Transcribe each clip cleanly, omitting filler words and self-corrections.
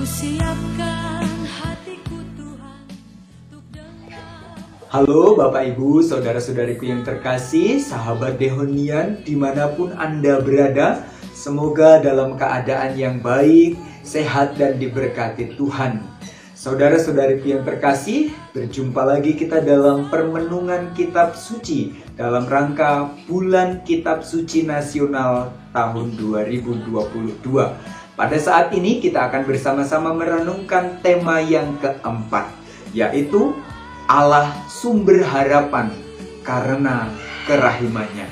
Siapkan hatiku Tuhan untuk dengar. Halo Bapak Ibu, saudara-saudariku yang terkasih, sahabat Dehonian dimanapun Anda berada, semoga dalam keadaan yang baik, sehat dan diberkati Tuhan. Saudara-saudariku yang terkasih, berjumpa lagi kita dalam permenungan Kitab Suci dalam rangka Bulan Kitab Suci Nasional tahun 2022. Pada saat ini kita akan bersama-sama merenungkan tema yang keempat, yaitu Allah sumber harapan karena kerahimannya.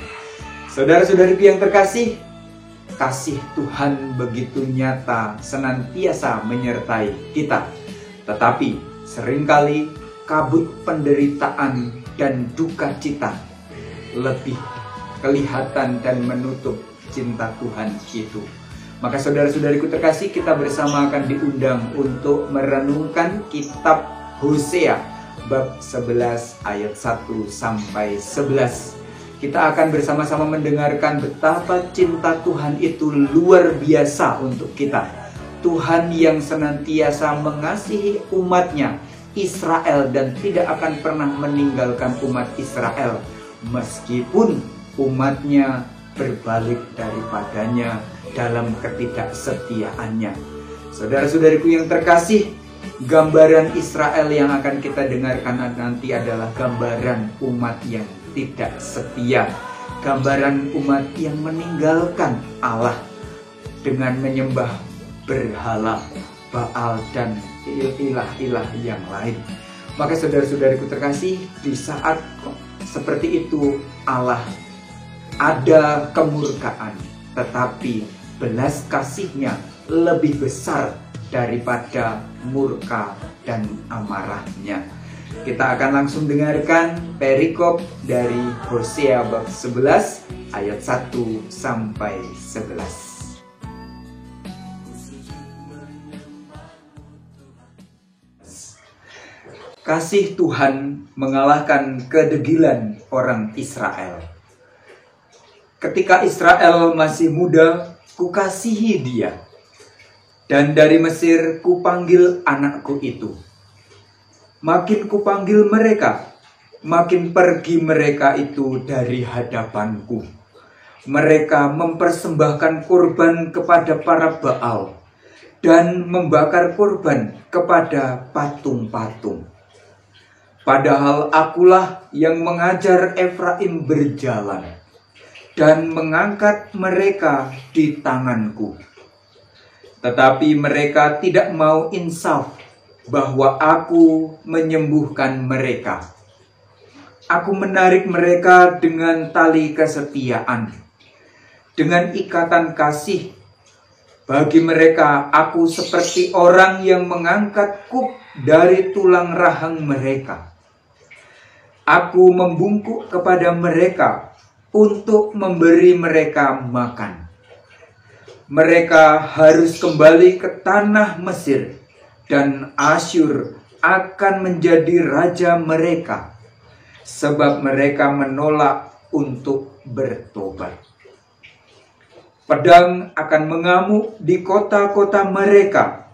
Saudara-saudariku yang terkasih, kasih Tuhan begitu nyata senantiasa menyertai kita. Tetapi seringkali kabut penderitaan dan duka cita lebih kelihatan dan menutup cinta Tuhan itu. Maka saudara-saudariku terkasih, kita bersama akan diundang untuk merenungkan kitab Hosea bab 11 ayat 1 sampai 11. Kita akan bersama-sama mendengarkan betapa cinta Tuhan itu luar biasa untuk kita. Tuhan yang senantiasa mengasihi umatnya Israel dan tidak akan pernah meninggalkan umat Israel meskipun umatnya berbalik daripadanya dalam ketidaksetiaannya. Saudara-saudariku yang terkasih, gambaran Israel yang akan kita dengarkan nanti adalah gambaran umat yang tidak setia, gambaran umat yang meninggalkan Allah dengan menyembah berhala, Baal dan ilah-ilah yang lain. Maka saudara-saudariku terkasih, di saat seperti itu Allah ada kemurkaan, tetapi belas kasihnya lebih besar daripada murka dan amarahnya. Kita akan langsung dengarkan perikop dari Hosea bab 11 ayat 1 sampai 11. Kasih Tuhan mengalahkan kedegilan orang Israel. Ketika Israel masih muda, kukasihi dia, dan dari Mesir kupanggil anakku itu. Makin kupanggil mereka, makin pergi mereka itu dari hadapanku. Mereka mempersembahkan korban kepada para Baal dan membakar korban kepada patung-patung. Padahal akulah yang mengajar Efraim berjalan dan mengangkat mereka di tanganku. Tetapi mereka tidak mau insaf bahwa aku menyembuhkan mereka. Aku menarik mereka dengan tali kesetiaan, dengan ikatan kasih. Bagi mereka aku seperti orang yang mengangkat kup dari tulang rahang mereka. Aku membungkuk kepada mereka untuk memberi mereka makan. Mereka harus kembali ke tanah Mesir, dan Asyur akan menjadi raja mereka, sebab mereka menolak untuk bertobat. Pedang akan mengamuk di kota-kota mereka,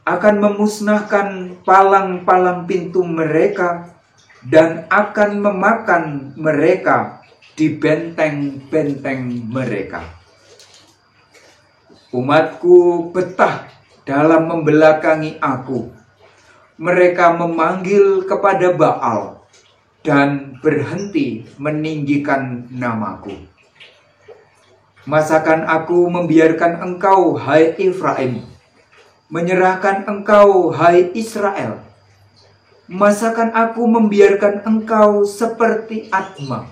akan memusnahkan palang-palang pintu mereka, dan akan memakan mereka di benteng-benteng mereka. Umatku betah dalam membelakangi aku. Mereka memanggil kepada Baal dan berhenti meninggikan namaku. Masakan aku membiarkan engkau, hai Efraim, menyerahkan engkau, hai Israel? Masakan aku membiarkan engkau seperti Atma,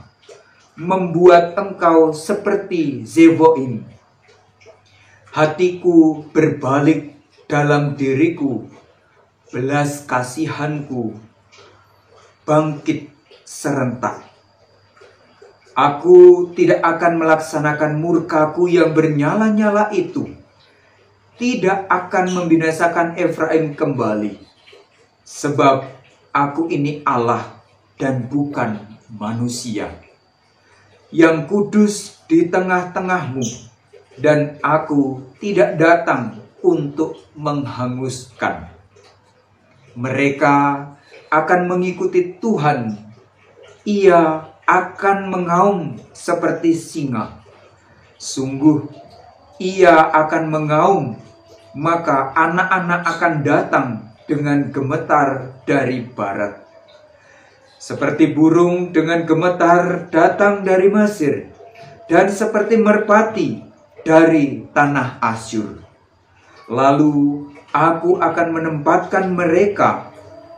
membuat engkau seperti Zeboim? Hatiku berbalik dalam diriku, belas kasihanku bangkit serentak. Aku tidak akan melaksanakan murkaku yang bernyala-nyala itu, tidak akan membinasakan Efraim kembali, sebab aku ini Allah dan bukan manusia, yang kudus di tengah-tengahmu, dan aku tidak datang untuk menghanguskan. Mereka akan mengikuti Tuhan. Ia akan mengaum seperti singa. Sungguh, ia akan mengaum, maka anak-anak akan datang dengan gemetar dari barat. Seperti burung dengan gemetar datang dari Mesir, dan seperti merpati dari tanah Asyur. Lalu aku akan menempatkan mereka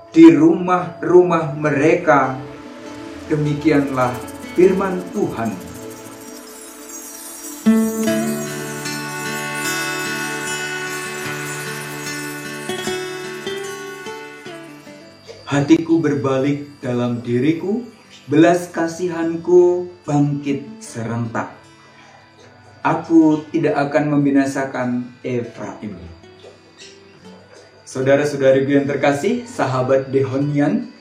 di rumah-rumah mereka. Demikianlah firman Tuhan. Hatiku berbalik dalam diriku, belas kasihanku bangkit serentak. Aku tidak akan membinasakan Efraim. Saudara-saudariku yang terkasih, sahabat Dehonian,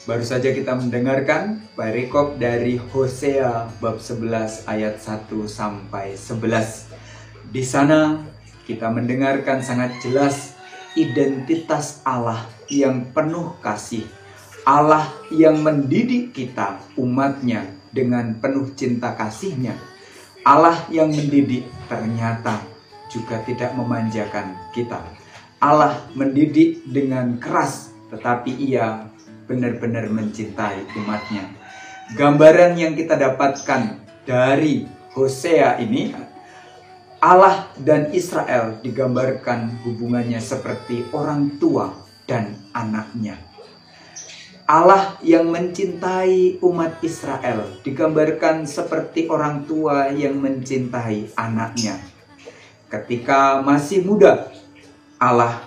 baru saja kita mendengarkan perikop dari Hosea bab 11 ayat 1 sampai 11. Di sana kita mendengarkan sangat jelas identitas Allah yang penuh kasih, Allah yang mendidik kita, umatnya, dengan penuh cinta kasihnya. Allah yang mendidik ternyata juga tidak memanjakan kita. Allah mendidik dengan keras, tetapi ia benar-benar mencintai umatnya. Gambaran yang kita dapatkan dari Hosea ini, Allah dan Israel digambarkan hubungannya seperti orang tua dan anaknya. Allah yang mencintai umat Israel digambarkan seperti orang tua yang mencintai anaknya. Ketika masih muda, Allah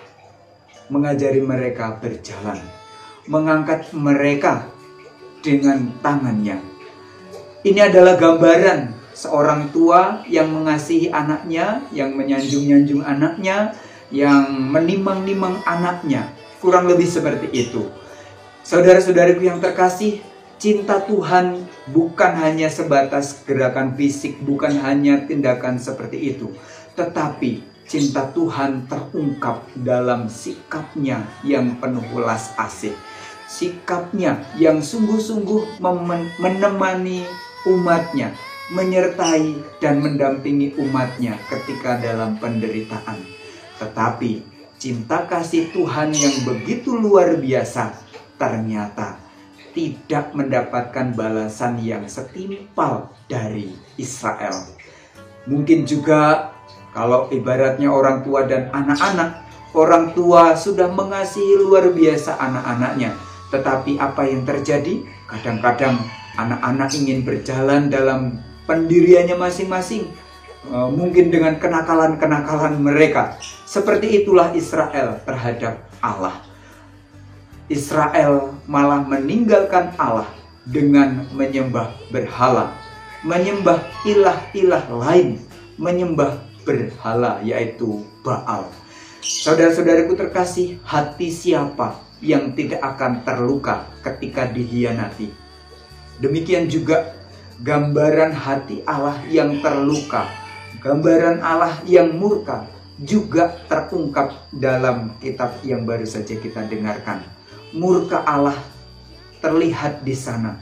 mengajari mereka berjalan, mengangkat mereka dengan tangannya. Ini adalah gambaran seorang tua yang mengasihi anaknya, yang menyanjung-nyanjung anaknya, yang menimang-nimang anaknya. Kurang lebih seperti itu. Saudara-saudariku yang terkasih, cinta Tuhan bukan hanya sebatas gerakan fisik, bukan hanya tindakan seperti itu. Tetapi cinta Tuhan terungkap dalam sikapnya yang penuh welas asih. Sikapnya yang sungguh-sungguh menemani umatnya, menyertai dan mendampingi umatnya ketika dalam penderitaan. Tetapi cinta kasih Tuhan yang begitu luar biasa ternyata tidak mendapatkan balasan yang setimpal dari Israel. Mungkin juga kalau ibaratnya orang tua dan anak-anak, orang tua sudah mengasihi luar biasa anak-anaknya. Tetapi apa yang terjadi? Kadang-kadang anak-anak ingin berjalan dalam pendiriannya masing-masing, mungkin dengan kenakalan-kenakalan mereka. Seperti itulah Israel terhadap Allah. Israel malah meninggalkan Allah dengan menyembah berhala, menyembah ilah-ilah lain, menyembah berhala yaitu Baal. Saudara-saudariku terkasih, hati siapa yang tidak akan terluka ketika dihianati? Demikian juga gambaran hati Allah yang terluka, gambaran Allah yang murka juga terungkap dalam kitab yang baru saja kita dengarkan. Murka Allah terlihat di sana.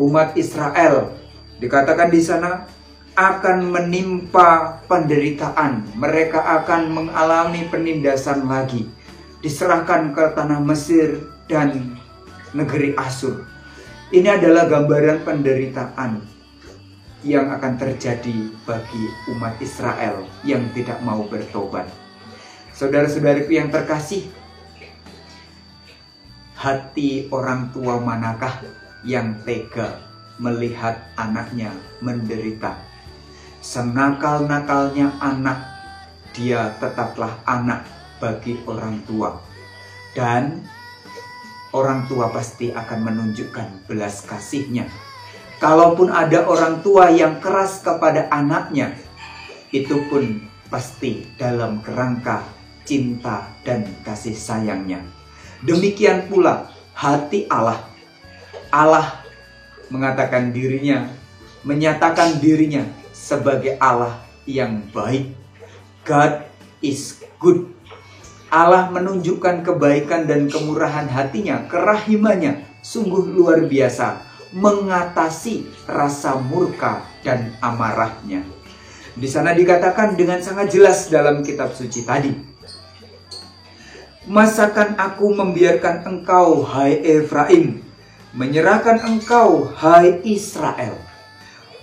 Umat Israel dikatakan di sana akan menimpa penderitaan. Mereka akan mengalami penindasan lagi, diserahkan ke tanah Mesir dan negeri Asyur. Ini adalah gambaran penderitaan yang akan terjadi bagi umat Israel yang tidak mau bertobat. Saudara-saudariku yang terkasih, hati orang tua manakah yang tega melihat anaknya menderita? Senakal-nakalnya anak, dia tetaplah anak bagi orang tua. Dan orang tua pasti akan menunjukkan belas kasihnya. Kalaupun ada orang tua yang keras kepada anaknya, itu pun pasti dalam kerangka cinta dan kasih sayangnya. Demikian pula hati Allah. Allah mengatakan dirinya, menyatakan dirinya sebagai Allah yang baik. God is good. Allah menunjukkan kebaikan dan kemurahan hatinya, kerahimannya sungguh luar biasa, mengatasi rasa murka dan amarahnya. Di sana dikatakan dengan sangat jelas dalam kitab suci tadi, masakan aku membiarkan engkau, hai Efraim, menyerahkan engkau, hai Israel.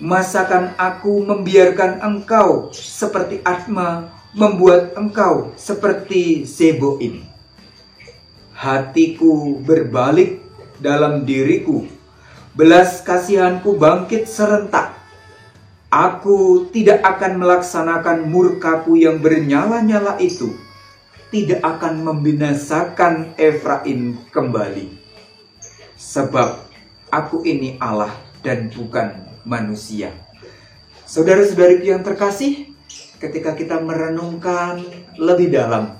Masakan aku membiarkan engkau seperti Adma, membuat engkau seperti Zeboim. Hatiku berbalik dalam diriku, belas kasihanku bangkit serentak. Aku tidak akan melaksanakan murkaku yang bernyala-nyala itu, tidak akan membinasakan Efraim kembali. Sebab aku ini Allah dan bukan manusia. Saudara-saudariku yang terkasih, ketika kita merenungkan lebih dalam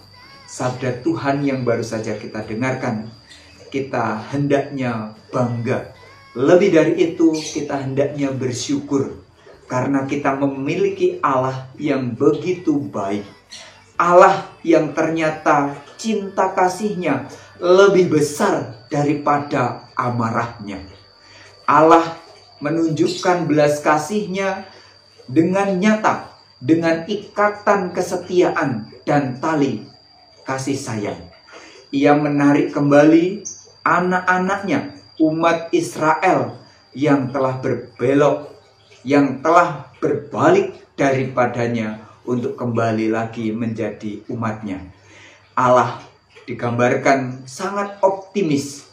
sabda Tuhan yang baru saja kita dengarkan, kita hendaknya bangga. Lebih dari itu, kita hendaknya bersyukur karena kita memiliki Allah yang begitu baik. Allah yang ternyata cinta kasihnya lebih besar daripada amarahnya. Allah menunjukkan belas kasihnya dengan nyata, dengan ikatan kesetiaan dan tali kasih sayang. Ia menarik kembali anak-anaknya, umat Israel yang telah berbelok, yang telah berbalik daripadanya untuk kembali lagi menjadi umatnya. Allah digambarkan sangat optimis.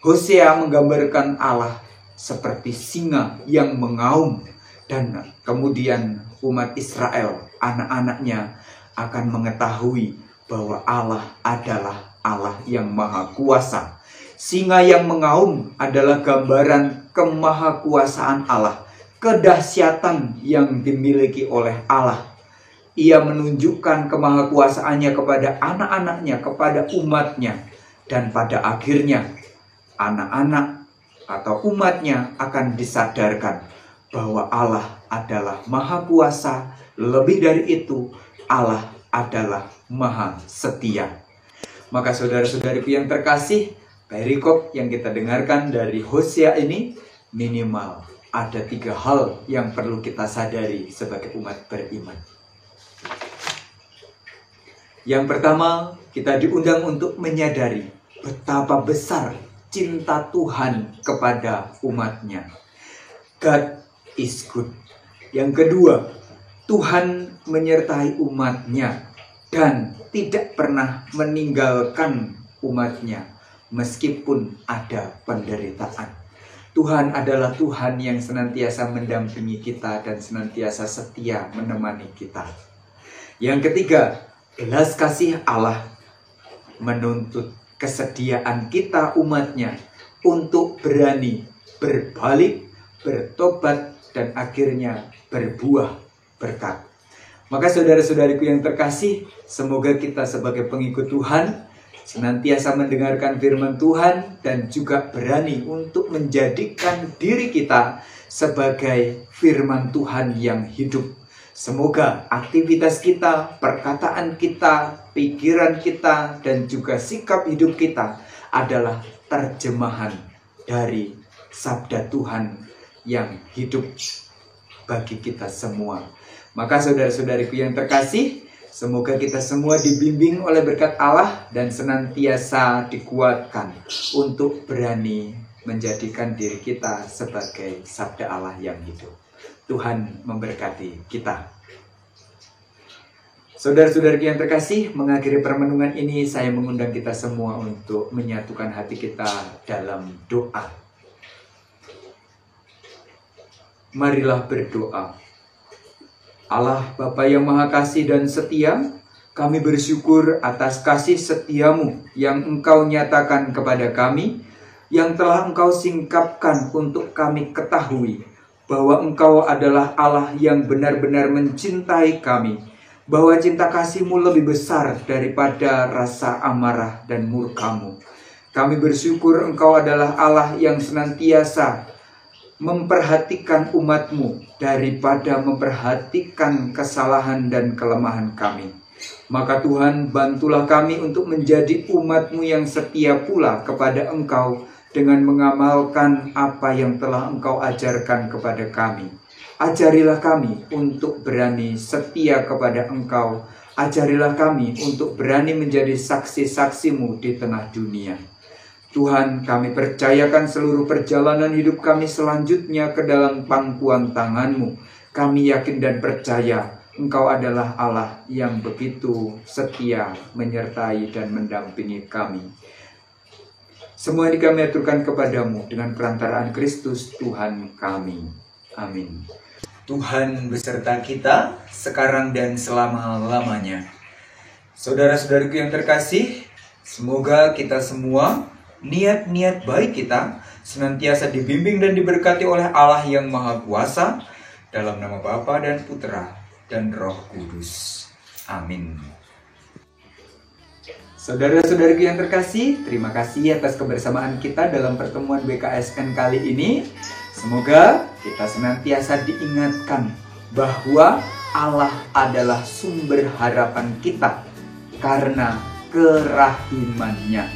Hosea menggambarkan Allah seperti singa yang mengaum, dan kemudian umat Israel, anak-anaknya akan mengetahui bahwa Allah adalah Allah yang maha kuasa. Singa yang mengaum adalah gambaran kemahakuasaan Allah, kedahsyatan yang dimiliki oleh Allah. Ia menunjukkan kemahakuasaannya kepada anak-anaknya, kepada umatnya, dan pada akhirnya anak-anak atau umatnya akan disadarkan bahwa Allah adalah maha kuasa. Lebih dari itu, Allah adalah maha setia. Maka saudara-saudariku yang terkasih, perikop yang kita dengarkan dari Hosea ini minimal ada 3 hal yang perlu kita sadari sebagai umat beriman. Yang pertama, kita diundang untuk menyadari betapa besar cinta Tuhan kepada umatnya. God is good. Yang kedua, Tuhan menyertai umatnya dan tidak pernah meninggalkan umatnya meskipun ada penderitaan. Tuhan adalah Tuhan yang senantiasa mendampingi kita dan senantiasa setia menemani kita. Yang ketiga, belas kasih Allah menuntut kesediaan kita umatnya untuk berani berbalik, bertobat, dan akhirnya berbuah berkat. Maka saudara-saudariku yang terkasih, semoga kita sebagai pengikut Tuhan senantiasa mendengarkan firman Tuhan dan juga berani untuk menjadikan diri kita sebagai firman Tuhan yang hidup. Semoga aktivitas kita, perkataan kita, pikiran kita, dan juga sikap hidup kita adalah terjemahan dari sabda Tuhan yang hidup bagi kita semua. Maka saudara-saudariku yang terkasih, semoga kita semua dibimbing oleh berkat Allah dan senantiasa dikuatkan untuk berani menjadikan diri kita sebagai sabda Allah yang hidup. Tuhan memberkati kita. Saudara-saudari yang terkasih, mengakhiri permenungan ini saya mengundang kita semua untuk menyatukan hati kita dalam doa. Marilah berdoa. Allah Bapa yang Maha Kasih dan Setia, kami bersyukur atas kasih setiamu yang Engkau nyatakan kepada kami, yang telah Engkau singkapkan untuk kami ketahui bahwa Engkau adalah Allah yang benar-benar mencintai kami, bahwa cinta kasih-Mu lebih besar daripada rasa amarah dan murka-Mu. Kami bersyukur Engkau adalah Allah yang senantiasa memperhatikan umat-Mu daripada memperhatikan kesalahan dan kelemahan kami. Maka Tuhan, bantulah kami untuk menjadi umat-Mu yang setia pula kepada Engkau dengan mengamalkan apa yang telah Engkau ajarkan kepada kami. Ajarilah kami untuk berani setia kepada Engkau. Ajarilah kami untuk berani menjadi saksi-saksi-Mu di tengah dunia. Tuhan, kami percayakan seluruh perjalanan hidup kami selanjutnya ke dalam pangkuan tangan-Mu. Kami yakin dan percaya Engkau adalah Allah yang begitu setia menyertai dan mendampingi kami. Semua ini kami aturkan kepadamu dengan perantaraan Kristus Tuhan kami. Amin. Tuhan beserta kita sekarang dan selama-lamanya. Saudara-saudariku yang terkasih, semoga kita semua, niat-niat baik kita senantiasa dibimbing dan diberkati oleh Allah yang Maha Kuasa, dalam nama Bapa dan Putra dan Roh Kudus. Amin. Saudara-saudariku yang terkasih, terima kasih atas kebersamaan kita dalam pertemuan BKSN kali ini. Semoga kita senantiasa diingatkan bahwa Allah adalah sumber harapan kita karena kerahiman-Nya.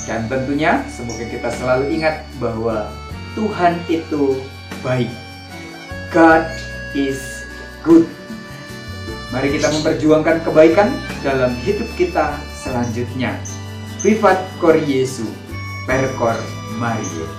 Dan tentunya semoga kita selalu ingat bahwa Tuhan itu baik. God is good. Mari kita memperjuangkan kebaikan dalam hidup kita selanjutnya. Vivat Cor Jesu, Percor Marie.